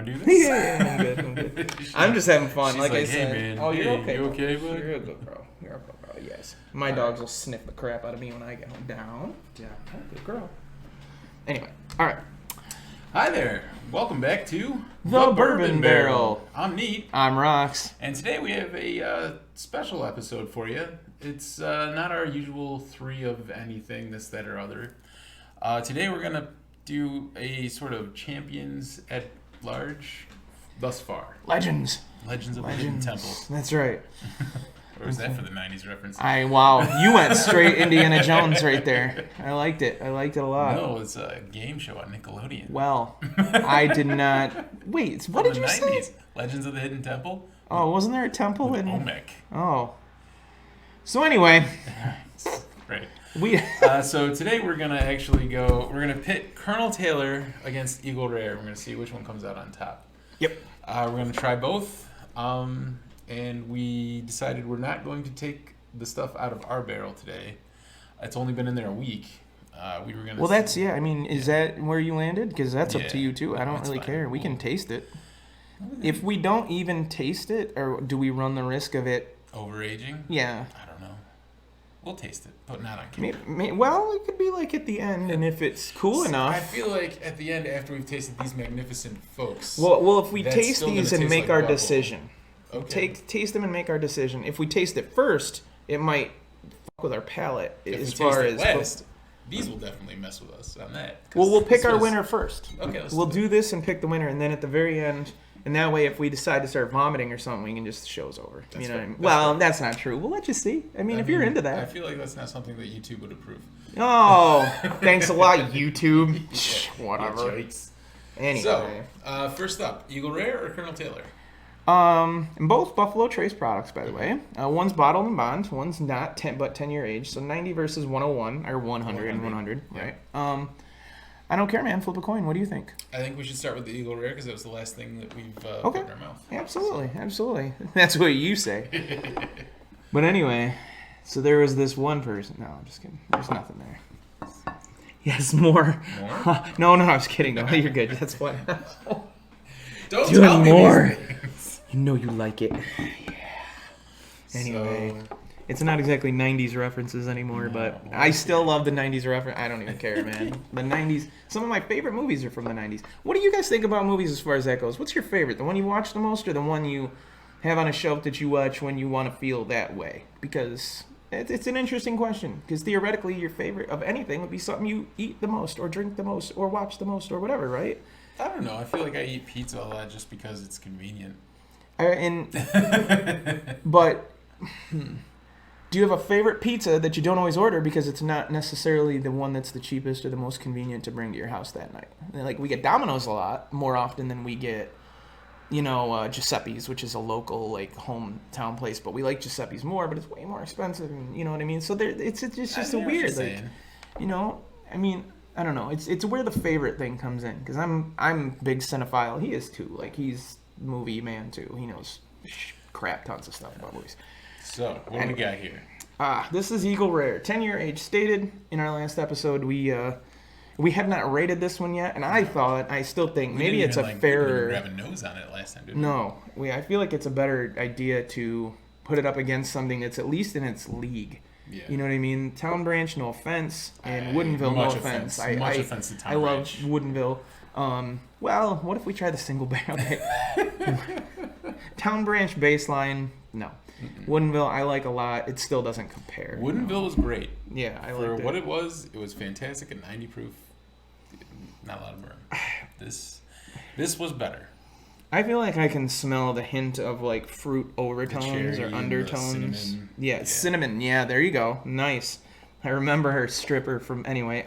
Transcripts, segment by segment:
want to do this? Yeah, I'm good. I'm good. I'm just having fun. She's Like I hey, said. man. Oh, you're Hey, okay. you okay, bud? You're a good girl. You're a good girl. Yes. My dogs will sniff the crap out of me when I get home. Down. Yeah. Good girl. Anyway. All right. Hi there. Welcome back to The Bourbon Barrel. I'm Neat. I'm Rox. And today we have a special episode for you. It's not our usual three of anything, this, that, or other. Today we're going to do a sort of champions at large thus far. Legends of the Hidden Temple. That's right. Or was that for the 90s reference? Wow. You went straight Indiana Jones right there. I liked it. I liked it a lot. No, it's a game show on Nickelodeon. Well, I did not. Wait, what did you say? Legends of the Hidden Temple. Oh, wasn't there a temple in Olmec? Oh. So anyway. Right. So So today we're going to actually we're going to pit Colonel Taylor against Eagle Rare. We're going to see which one comes out on top. Yep. We're going to try both. And we decided we're not going to take the stuff out of our barrel today. It's only been in there a week. We were going to. Well, that's I mean, is that where you landed? Because that's up to you too. I don't that's really fine. care. We can taste it. If we don't even taste it, or do we run the risk of it Overaging? Yeah. I don't know. We'll taste it, but not on camera. Well, it could be like at the end, and if it's cool enough. I feel like at the end, after we've tasted these magnificent folks. Well, if we that's taste still these gonna and taste make like our Bourbon. decision. Okay. Taste them and make our decision. If we taste it first, it might fuck with our palate If as we taste far it as. last, these will definitely mess with us on that. Well, we'll pick this our was- winner first. Okay, We'll do this and pick the winner, and then at the very end, and that way, if we decide to start vomiting or something, we can just the show's over. That's you know fair. what I mean? That's Well, fair. that's not true. We'll let you see. I mean, if you're into I that. feel like that's not something that YouTube would approve. Oh, thanks a lot, YouTube. Yeah, Whatever. jokes. Anyway. So, first up, Eagle Rare or Colonel Taylor? Both Buffalo Trace products, by the way. One's bottled and bond, one's not, 10-year age. So 90 versus 101, or 100 and 100, Yeah. right? I don't care, man. Flip a coin. What do you think? I think we should start with the Eagle Rare because that was the last thing that we've put Okay. in our mouth. Absolutely. That's what you say. But anyway, so there was this one person. No, I'm just kidding. There's nothing there. Yes, more. More? No, I was kidding. No, you're good. That's fine. Don't Doing tell me more. these things. You know you like it. Yeah. Anyway. It's not exactly 90s references anymore, but I still love the 90s reference. I don't even care, man. The 90s. Some of my favorite movies are from the 90s. What do you guys think about movies as far as that goes? What's your favorite? The one you watch the most or the one you have on a shelf that you watch when you want to feel that way? Because it's an interesting question. Because theoretically, your favorite of anything would be something you eat the most or drink the most or watch the most or whatever, right? I don't know. I feel like I eat pizza a lot just because it's convenient. But do you have a favorite pizza that you don't always order because it's not necessarily the one that's the cheapest or the most convenient to bring to your house that night? Like, we get Domino's a lot more often than we get, Giuseppe's, which is a local, like, hometown place. But we like Giuseppe's more, but it's way more expensive, and you know what I mean? So it's just a weird, like, I mean, I don't know. It's where the favorite thing comes in, because I'm big cinephile. He is too. Like, he's movie man too. He knows crap tons of stuff about movies. So, what do we got here? This is Eagle Rare. 10-year age stated in our last episode. We have not rated this one yet, and I still think maybe it's a fairer. We didn't even grab a nose on it last time, did we? No, I feel like it's a better idea to put it up against something that's at least in its league. Yeah. You know what I mean? Town Branch, no offense, and Woodinville, no offense. Much offense to Town I love Branch. Woodinville. Well, what if we try the single barrel? Town Branch baseline, no. Woodinville, I like a lot. It still doesn't compare. Woodinville was great. Yeah, I For liked it. what it was fantastic at 90 proof. Not a lot of burn. This was better. I feel like I can smell the hint of like fruit The overtones cherry or and the undertones. cinnamon. Yeah, cinnamon. Yeah, there you go. Nice. I remember her stripper from anyway.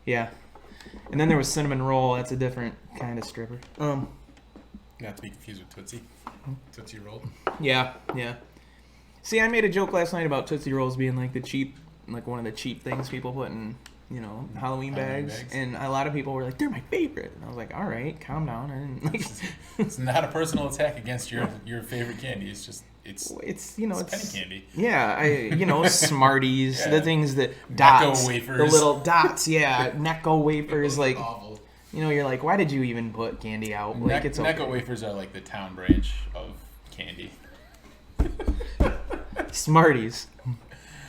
Yeah. And then there was cinnamon roll. That's a different kind of stripper. Not to be confused with Tootsie. Tootsie Roll. Yeah. See, I made a joke last night about Tootsie Rolls being like one of the cheap things people put in, Halloween bags. And a lot of people were like, they're my favorite. And I was like, all right, calm down. And It's not a personal attack against your favorite candy. It's just it's penny candy. Yeah, Smarties, Yeah. the things that dots, Necco wafers. the little dots. Yeah, Necco wafers, like Awful. You know, you're like, why did you even put candy out? Like, it's okay. Necco wafers are like the town branch of candy. Smarties.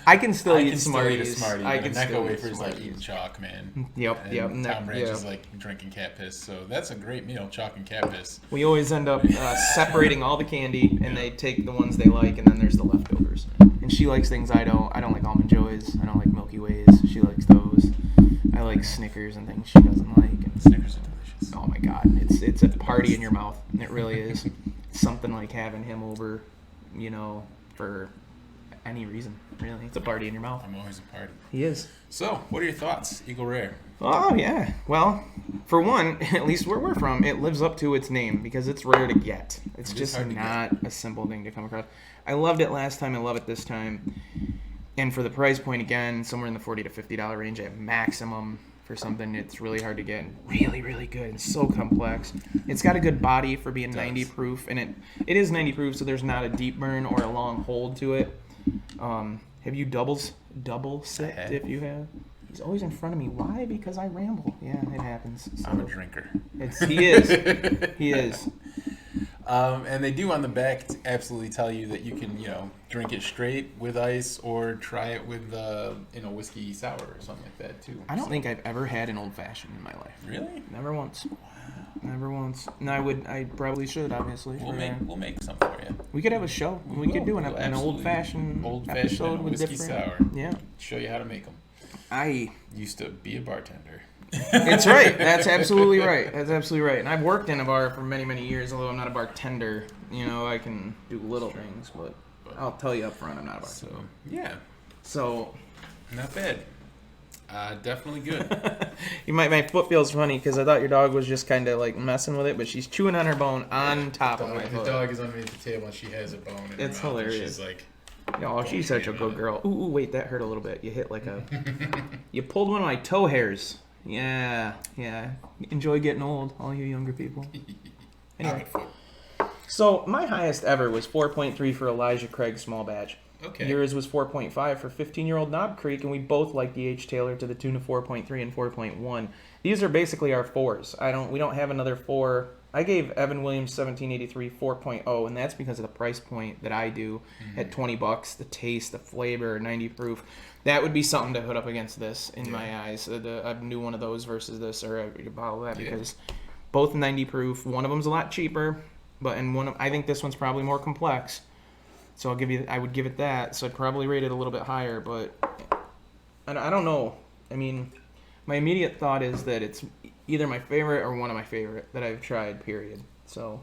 I can still eat Smarties. Smarties. I can Necco wafers like eating chalk, man. Yep. And town branch is like drinking cat piss. So that's a great meal, chalk and cat piss. We always end up separating all the candy, and they take the ones they like, and then there's the leftovers. And she likes things I don't. I don't like Almond Joys. I don't like Milky Ways. She likes those. I like Snickers and things she doesn't like. And Snickers are delicious. oh my god, it's a party in your mouth. It really is. It's something like having him over, you know, for any reason. Really, it's a party in your mouth. I'm always a party. He is. So, what are your thoughts, Eagle Rare? Oh yeah. Well, for one, at least where we're from, it lives up to its name because it's rare to get. It's just not a simple thing to come across. I loved it last time. I love it this time. And for the price point, again, somewhere in the $40 to $50 range at maximum for something it's really hard to get. And really, really good. And so complex. It's got a good body for being 90 proof. And it is 90 proof, so there's not a deep burn or a long hold to it. Have you double sipped if you have? He's always in front of me. Why? Because I ramble. Yeah, it happens. So I'm a drinker. He is. He is. And they do on the back absolutely tell you that you can, drink it straight with ice or try it with, whiskey sour or something like that too. I don't think I've ever had an old fashioned in my life. Really? Never once. Never once. And I probably should, obviously. We'll make some for you. We could have a show. We could do an old fashioned episode with whiskey different. Sour. Yeah. Show you how to make them. I used to be a bartender. It's right. That's absolutely right. That's absolutely right. And I've worked in a bar for many, many years, although I'm not a bartender. I can do little things, but I'll tell you up front, I'm not a bartender. So, yeah. So, not bad. Definitely good. My foot feels funny because I thought your dog was just kind of like messing with it, but she's chewing on her bone on top of my foot. The dog is underneath the table and she has a bone in her It's mouth. hilarious. She's like, oh, she's such a good girl. Ooh, wait, that hurt a little bit. You hit like a... You pulled one of my toe hairs. Yeah. Enjoy getting old, all you younger people. Anyway. So, my highest ever was 4.3 for Elijah Craig small batch. Okay. Yours was 4.5 for 15-year-old Knob Creek, and we both like the H. Taylor to the tune of 4.3 and 4.1. These are basically our 4s. We don't have another 4. I gave Evan Williams 1783 4.0, and that's because of the price point that I do at $20. The taste, the flavor, 90 proof. That would be something to put up against this in my eyes. I knew one of those versus this, or a bottle of that, because both 90 proof. One of them's a lot cheaper, I think this one's probably more complex. So I would give it that. So I'd probably rate it a little bit higher, but I don't know. I mean, my immediate thought is that it's either my favorite or one of my favorite that I've tried, period. So,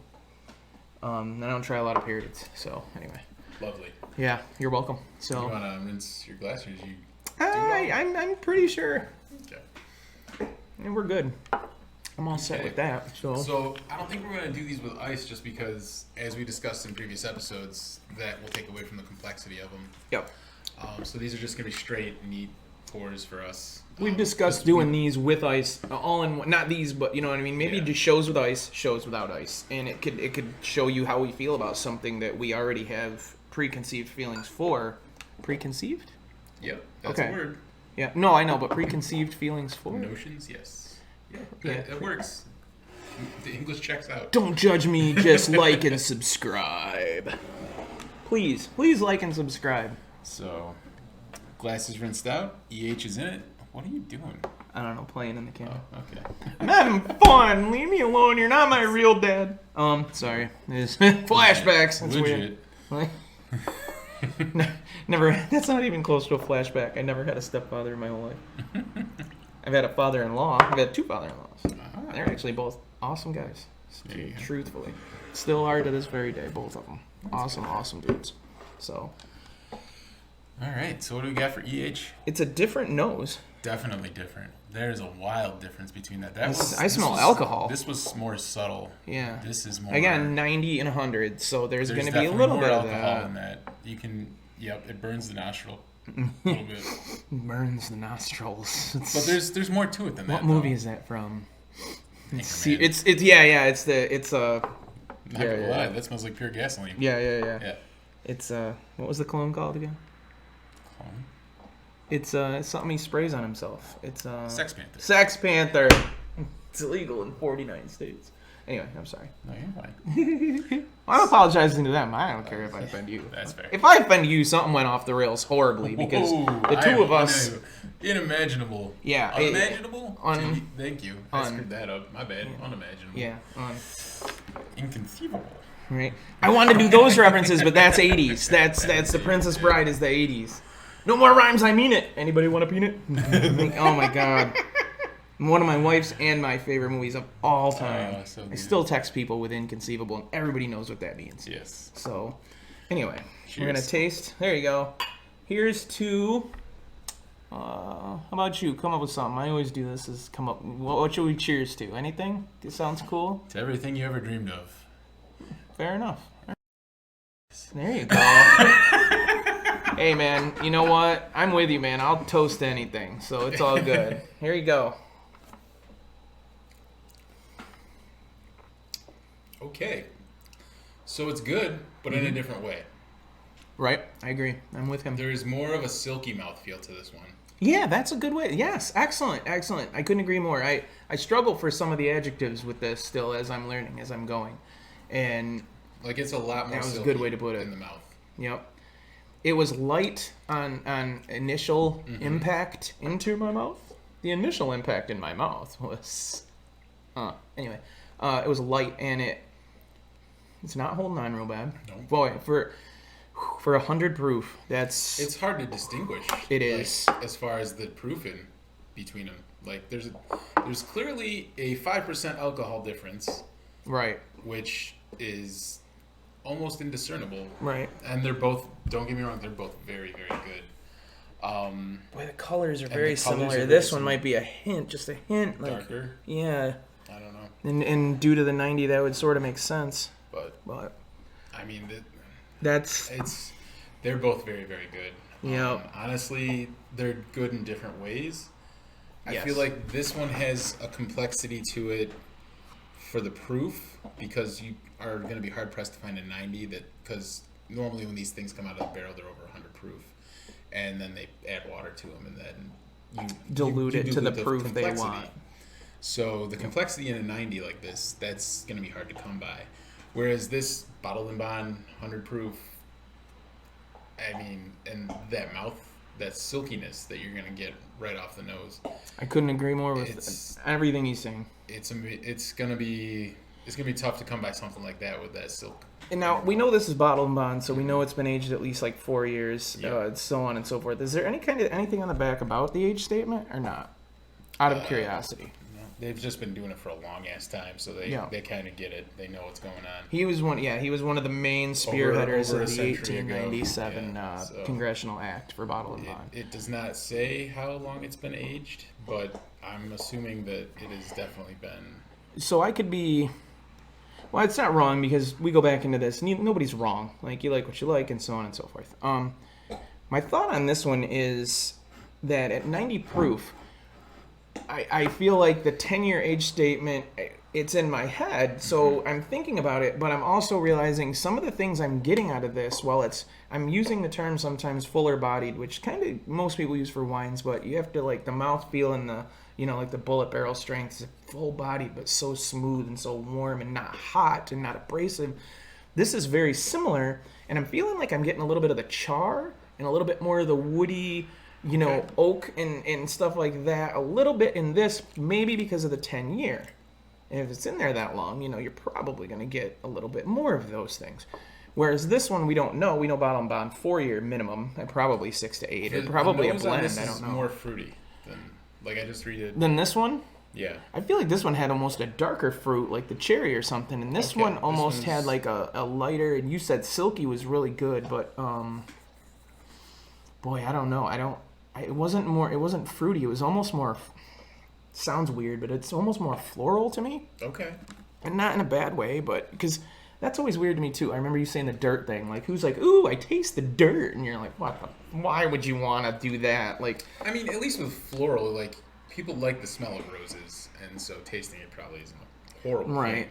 I don't try a lot of periods. So, anyway. Lovely. Yeah, you're welcome. So, you want to rinse your glass or you? I'm pretty sure. Okay. And we're good. I'm all set with that. So I don't think we're going to do these with ice just because, as we discussed in previous episodes, that will take away from the complexity of them. Yep. So these are just going to be straight, neat pours for us. We've discussed doing these with ice, all in one. Not these, but you know what I mean. Maybe just shows with ice, shows without ice, and it could show you how we feel about something that we already have preconceived feelings for. Preconceived? Yep. That's a word. Yeah. No, I know, but preconceived feelings for notions. Yes. Yeah. That works. The English checks out. Don't judge me. Just like and subscribe. Please like and subscribe. So, glass is rinsed out. EH is in it. What are you doing? I don't know, playing in the camera. Oh, okay. I'm having fun. Leave me alone. You're not my real dad. Sorry. It's flashbacks. That's legit. Weird. Never. That's not even close to a flashback. I never had a stepfather in my whole life. I've had a father-in-law. I've had 2 father-in-laws. They're actually both awesome guys. Truthfully. Still are to this very day, both of them. Awesome dudes. So. All right. So what do we got for EH? It's a different nose. Definitely different. There's a wild difference between that. I smell alcohol. This was more subtle. Yeah. This is more. Again, 90 and 100, so there's going to be a little bit of alcohol in that. You can. Yep. It burns the nostril. A little bit. Burns the nostrils. But there's more to it than that. What movie is that from? It's not gonna lie, that smells like pure gasoline. Yeah. It's what was the cologne called again? Cologne? It's something he sprays on himself. It's Sex Panther. Sex Panther. It's illegal in 49 states. Anyway, I'm sorry. No, you're fine. I'm apologizing to them. I don't care if I offend you. That's fair. If I offend you, something went off the rails horribly because the two of us. Unimaginable. Yeah. Unimaginable? Thank you. I screwed that up. My bad. Unimaginable. Yeah. Inconceivable. Right. I wanted to do those references, but that's 80s. That's The Princess Bride is the 80s. No more rhymes, I mean it. Anybody want a peanut? Oh my god. One of my wife's and my favorite movies of all time. So I still text people with inconceivable, and everybody knows what that means. Yes. So, anyway, Cheers. we're going to taste. There you go. Here's to... how about you? Come up with something. I always do this. Is come up. What should we cheers to? Anything? This sounds cool. To everything you ever dreamed of. Fair enough. There you go. Hey, man. You know what? I'm with you, man. I'll toast anything, so it's all good. Here you go. Okay. So it's good, but in a different way. Right. I agree. I'm with him. There's more of a silky mouthfeel to this one. Yeah, that's a good way. Yes, excellent. I couldn't agree more. I struggle for some of the adjectives with this still as I'm learning, as I'm going. And like it's a lot more that was a silky good way to put it. in the mouth. Yep. It was light on initial impact into my mouth. The initial impact in my mouth was... Anyway, it was light, and it's not holding on real bad. No. Boy, for 100 proof, that's... It's hard to distinguish. It is. As far as the proofing between them. Like, there's clearly a 5% alcohol difference. Right. Which is almost indiscernible. Right. And they're both, don't get me wrong, they're both very, very good. Boy, the colors are very similar. Are this very one might be a hint, just a hint. Like, darker. Yeah. I don't know. And due to the 90, that would sort of make sense. But I mean, they're both very, very good. Yeah. Honestly, they're good in different ways. I Yes. feel like this one has a complexity to it for the proof because you are going to be hard pressed to find a 90 because normally when these things come out of the barrel, they're over 100 proof. And then they add water to them, and then you dilute it to the proof they complexity. want. So the complexity in a 90 like this, that's going to be hard to come by. Whereas this bottled and bond 100 proof, I mean, and that mouth, that silkiness that you're going to get right off the nose. I couldn't agree more with everything he's saying. It's going to be tough to come by something like that with that silk. And now we know this is bottled and bond, so we know it's been aged at least like 4 years, Yeah. so on and so forth. Is there anything on the back about the age statement or not? Out of curiosity. No, they've just been doing it for a long ass time, so they kind of get it. They know what's going on. He was one of the main spearheaders Over a of the century ago. 1897 So Congressional Act for bottled and bond. It does not say how long it's been aged, but I'm assuming that it has definitely been. So I could be... Well, it's not wrong because we go back into this. Nobody's wrong. Like, you like what you like and so on and so forth. My thought on this one is that at 90 proof, I feel like the 10-year age statement, it's in my head, so I'm thinking about it, but I'm also realizing some of the things I'm getting out of this, I'm using the term sometimes fuller-bodied, which kind of most people use for wines, but you have to, like, the mouthfeel and the, like the bullet barrel strength is full-bodied, but so smooth and so warm and not hot and not abrasive. This is very similar, and I'm feeling like I'm getting a little bit of the char and a little bit more of the woody, oak and stuff like that, a little bit in this, maybe because of the 10-year. And if it's in there that long, you're probably going to get a little bit more of those things. Whereas this one, we don't know. We know bottle and bond 4-year minimum, and probably 6 to 8, or probably a blend. This I don't is know. more fruity than, like I just read it. Than this one? Yeah. I feel like this one had almost a darker fruit, like the cherry or something, and this one almost had like a lighter. And you said silky was really good, but boy, I don't know. It wasn't fruity. It was almost more. Sounds weird, but it's almost more floral to me. Okay. And not in a bad way, but because that's always weird to me too. I remember you saying the dirt thing. Like, who's like, ooh, I taste the dirt, and you're like, why would you want to do that? Like, I mean, at least with floral, like people like the smell of roses, and so tasting it probably isn't a horrible thing.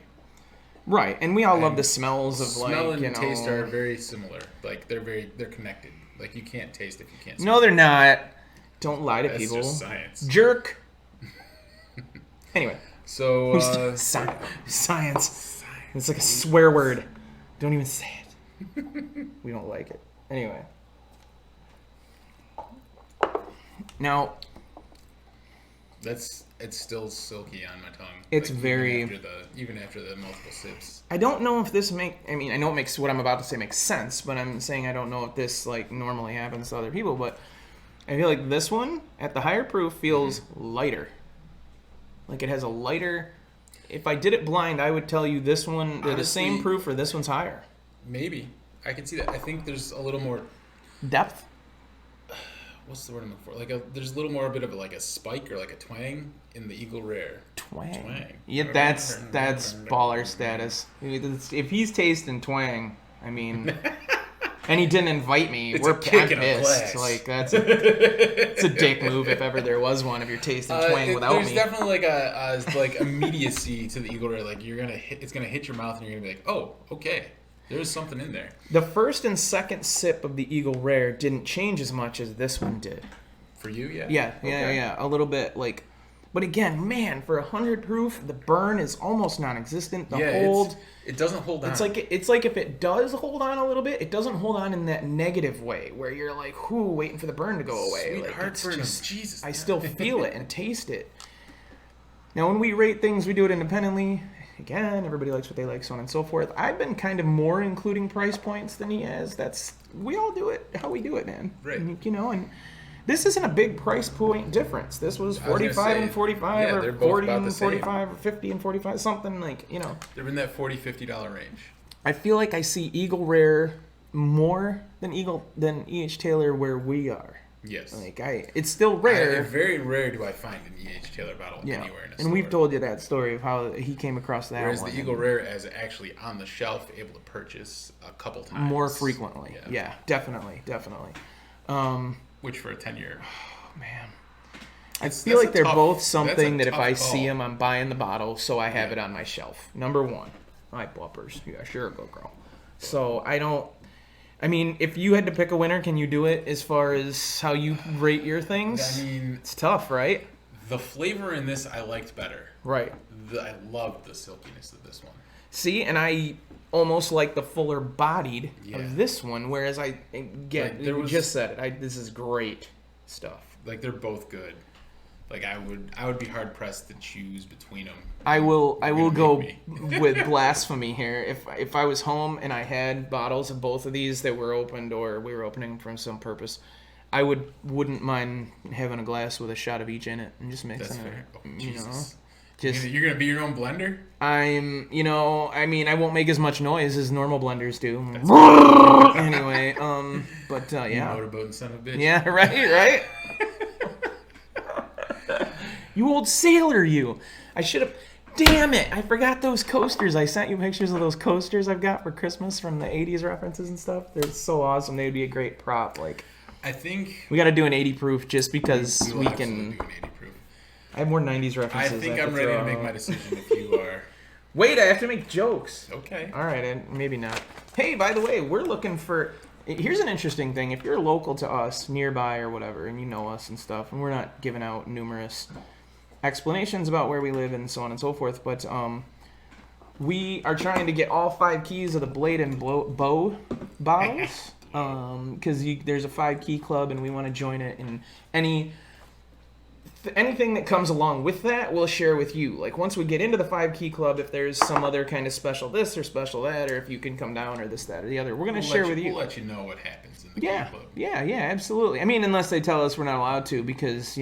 Right, and we all love the smells of smell like, and taste are very similar. Like they're connected. Like you can't taste if you can't smell. No, they're not. Don't lie to That's people. just science. Jerk. Anyway, So, science. It's like a swear word. Don't even say it. We don't like it. Anyway. Now, it's still silky on my tongue. It's like, very... Even after the multiple sips. I don't know if this I know it makes what I'm about to say makes sense, but I'm saying I don't know if this like normally happens to other people, but I feel like this one at the higher proof feels lighter. Like it has a lighter... If I did it blind, I would tell you this one, they're the same proof or this one's higher. Maybe. I can see that. I think there's a little more... Depth? What's the word I'm looking for? There's a little more bit of like a spike or like a twang in the Eagle Rare. Twang. Yeah, that's baller status. If he's tasting twang, I mean, and he didn't invite me, I'm pissed. Like it's a dick move if ever there was one. If you're tasting twang without there's me, there's definitely like immediacy to the Eagle Rare. Like it's gonna hit your mouth and you're gonna be like, oh, okay. There's something in there. The first and second sip of the Eagle Rare didn't change as much as this one did. For you, yeah? Yeah, a little bit. Like, but again, man, for 100 proof, the burn is almost non-existent. The hold... It doesn't hold on. It's like if it does hold on a little bit, it doesn't hold on in that negative way where you're like, waiting for the burn to go away. Sweet like, heartburn. Jesus. I still feel it and taste it. Now, when we rate things, we do it independently. Again, everybody likes what they like, so on and so forth. I've been kind of more including price points than he has. We all do it how we do it, man. Right. And this isn't a big price point difference. This was 45 and 45 or 40 and 45 or 50 and 45, something like, They're in that $40, $50 range. I feel like I see Eagle Rare more than E.H. Taylor where we are. Yes. It's still rare. Very rare do I find an E.H. Taylor bottle anywhere in a store. And we've told you that story of how he came across that Whereas one. the Eagle Rare is actually on the shelf, able to purchase a couple times. More frequently. Yeah, definitely. Which for a 10-year. Oh, man. I feel like they're both something that if I see them, I'm buying the bottle, so I have it on my shelf. Number one. My bumpers. Yeah, sure, go girl. So if you had to pick a winner, can you do it as far as how you rate your things? It's tough, right? The flavor in this I liked better. Right. I loved the silkiness of this one. See, and I almost like the fuller bodied of this one, whereas you just said it. This is great stuff. Like they're both good. Like I would be hard pressed to choose between them. I will go with blasphemy here. If I was home and I had bottles of both of these that were opened or we were opening from some purpose, I wouldn't mind having a glass with a shot of each in it and just mixing it. Oh, Jesus. You're gonna be your own blender? I won't make as much noise as normal blenders do. Anyway, yeah. Motorboating son of a bitch. Yeah, right. You old sailor, you. I should have... Damn it. I forgot those coasters. I sent you pictures of those coasters I've got for Christmas from the 80s references and stuff. They're so awesome. They would be a great prop. I think... We got to do an 80 proof just because we can... do an 80 proof. I have more 90s references. I think I'm ready to make my decision if you are... Wait, I have to make jokes. Okay. All right, and maybe not. Hey, by the way, we're looking for... Here's an interesting thing. If you're local to us, nearby or whatever, and you know us and stuff, and we're not giving out numerous... explanations about where we live and so on and so forth, but we are trying to get all 5 keys of the Blade and Bow bottles because there's a 5 key club and we want to join it, and anything that comes along with that we'll share with you. Like once we get into the 5 key club, if there's some other kind of special this or special that, or if you can come down or this, that, or the other, we're going to share with you. We'll let you know what happens in the key club. Yeah, absolutely. I mean, unless they tell us we're not allowed to, because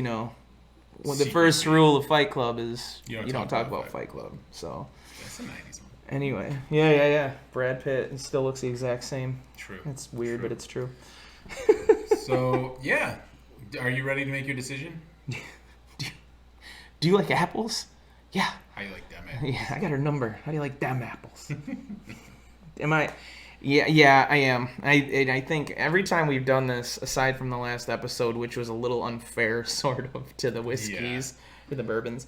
well, the first rule of Fight Club is you don't talk about Fight Club. So that's a 90s one. Anyway, yeah. Brad Pitt, it still looks the exact same. True. It's weird, but it's true. So yeah, are you ready to make your decision? Do you like apples? Yeah. How do you like them apples? Yeah, I got her number. How do you like them apples? Am I? Yeah, I am. I think every time we've done this, aside from the last episode, which was a little unfair, sort of, to the whiskeys, to the bourbons,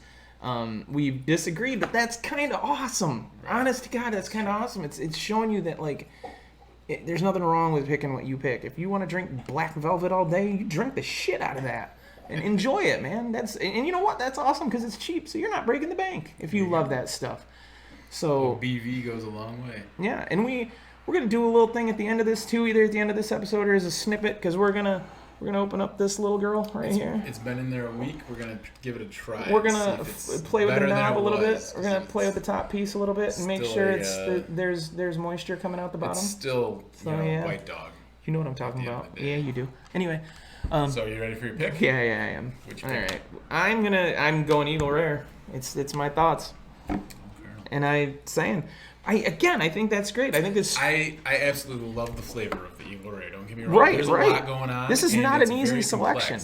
we've disagreed, but that's kind of awesome. Right. Honest to God, that's kind of awesome. It's showing you that, there's nothing wrong with picking what you pick. If you want to drink Black Velvet all day, you drink the shit out of that. and enjoy it, man. And you know what? That's awesome because it's cheap, so you're not breaking the bank if you love that stuff. So BV goes a long way. Yeah, and we're gonna do a little thing at the end of this too, either at the end of this episode or as a snippet, because we're gonna open up this little girl here. It's been in there a week. We're gonna give it a try. We're gonna play with the knob a little bit. We're gonna it's play with the top piece a little bit and make sure there's moisture coming out the bottom. It's still white dog. You know what I'm talking about. Yeah, you do. Anyway. So are you ready for your pick? Yeah, I am. All right, I'm going Eagle Rare. It's my thoughts. And I think that's great. I think this. I absolutely love the flavor of the Eagle Rare. Don't get me wrong. Right, There's right. a lot going on. This is not an easy selection.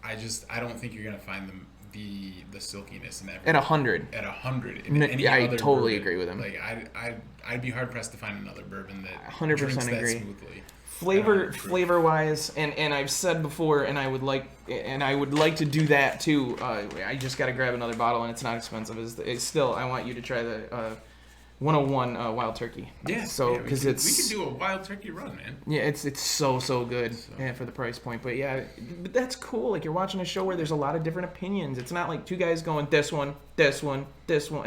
I don't think you're gonna find the silkiness in that. At 100. At 100. I totally bourbon. agree with him. Like I'd be hard pressed to find another bourbon that 100% drinks that agree. smoothly. Flavor wise, and I've said before, and I would like to do that too. I just got to grab another bottle, and it's not expensive. It's still, I want you to try the 101 Wild Turkey. Yeah. So because we could do a Wild Turkey run, man. Yeah, it's so good. Yeah, for the price point. But yeah, but that's cool. Like you're watching a show where there's a lot of different opinions. It's not like two guys going this one, and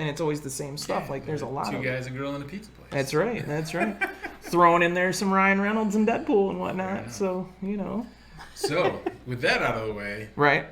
it's always the same stuff. Yeah, like there's a lot two of guys, a girl, and a pizza place. That's right. Throwing in there some Ryan Reynolds and Deadpool and whatnot. So So with that out of the way, right.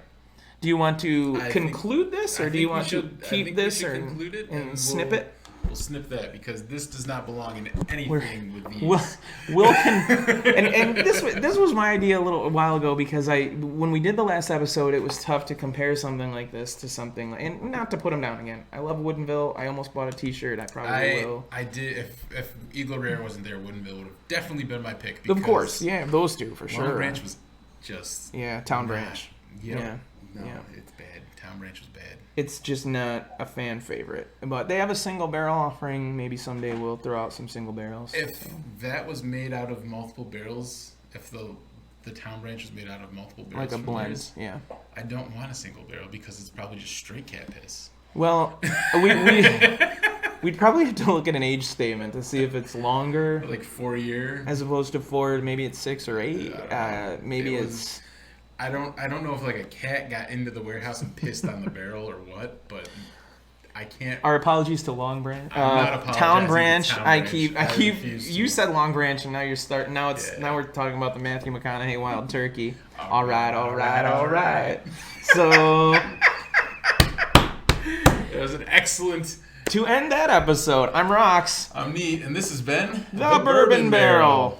Do you want to conclude this, or do you want to keep this, or conclude it and snip it? We'll snip that because this does not belong in anything with these. And this was my idea a little while ago because when we did the last episode, it was tough to compare something like this to something and not to put them down again. I love Woodinville. I almost bought a T-shirt. I probably will. I did. If Eagle Rare wasn't there, Woodinville would have definitely been my pick. Of course, yeah, those two for sure. Long Branch was just Town Branch. Yep. Yeah, no, it's bad. Town Branch was bad. It's just not a fan favorite. But they have a single barrel offering. Maybe someday we'll throw out some single barrels. If that was made out of multiple barrels, if the Town Branch was made out of multiple barrels, like a blend, yeah. I don't want a single barrel because it's probably just straight cat piss. Well, we'd probably have to look at an age statement to see if it's longer, like 4 year, as opposed to 4. Maybe it's 6 or 8. Maybe it's. I don't know if like a cat got into the warehouse and pissed on the barrel or what, but I can't. Our apologies to Long Branch. I'm not apologizing Town Branch. to Town I Branch. keep. You said Long Branch, and now you're starting. Now we're talking about the Matthew McConaughey Wild Turkey. All right. So it was an excellent. To end that episode, I'm Rox. I'm Neat, and this has been The Bourbon Barrel.